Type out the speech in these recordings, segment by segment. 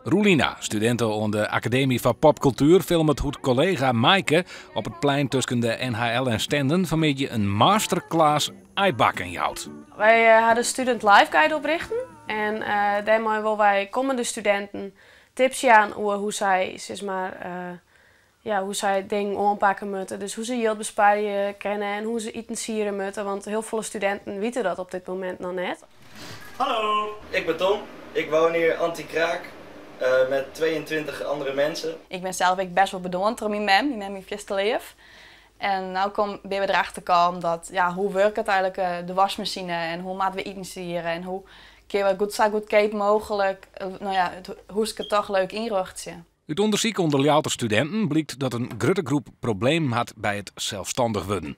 Roelina, studenten aan de Academie van Popcultuur, filmt hoe collega Maaike op het plein tussen de NHL en Stenden vanmiddag een masterclass uitbakken houdt. Wij hadden Student Life Guide oprichten en daarmee willen wij komende studenten tips aan over hoe zij, hoe zij dingen aanpakken moeten. Dus hoe ze geld besparen kennen en hoe ze eten sieren moeten, want heel veel studenten weten dat op dit moment nog net. Hallo, ik ben Tom. Ik woon hier anti-kraak met 22 andere mensen. Ik ben zelf ook best wel bedoeld door mijn mem heeft vast te leven. En nu ben we erachter gekomen dat, hoe werkt het eigenlijk de wasmachine en hoe moeten we eten sieren en hoe kunnen we zo goed mogelijk, hoe is het toch leuk inrichten. Uit onderzoek onder louter studenten blijkt dat een grote groep problemen had bij het zelfstandig worden.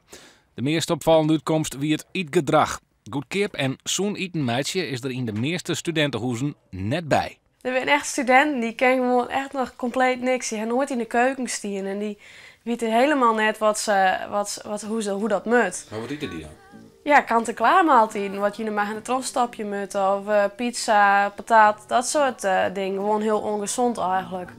De meest opvallende uitkomst wie het eetgedrag. Goed kip en zo'n eten meisje is er in de meeste studentenhuizen net bij. Er zijn echt studenten die kennen gewoon echt nog compleet niks. Die hebben nooit in de keuken staan en die weten helemaal net hoe dat moet. Maar wat eten die dan? Ja, kant-en-klaar maaltijden. Wat je mag in een trostapje moet of pizza, patat, dat soort dingen. Gewoon heel ongezond eigenlijk.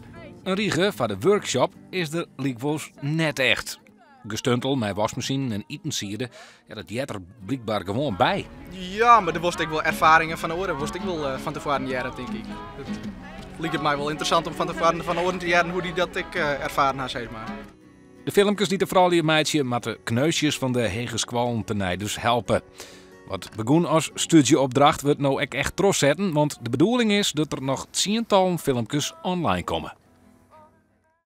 Een riege van de workshop is er likwoos net echt. Gestuntel met wasmachine en etensieren, dat jet er blijkbaar gewoon bij. Ja, maar er was ik wel ervaringen van oren, was ik wel van tevoren jaren, denk ik. Het leek het mij wel interessant om van tevoren van oren te jaren hoe die dat ik ervaren had, zeg maar. De filmpjes die de vrouwelijke meidje met de kneusjes van de hegeskwallen tenij dus helpen. Wat begon als studieopdracht wordt nou echt trots zetten, want de bedoeling is dat er nog tientallen filmpjes online komen.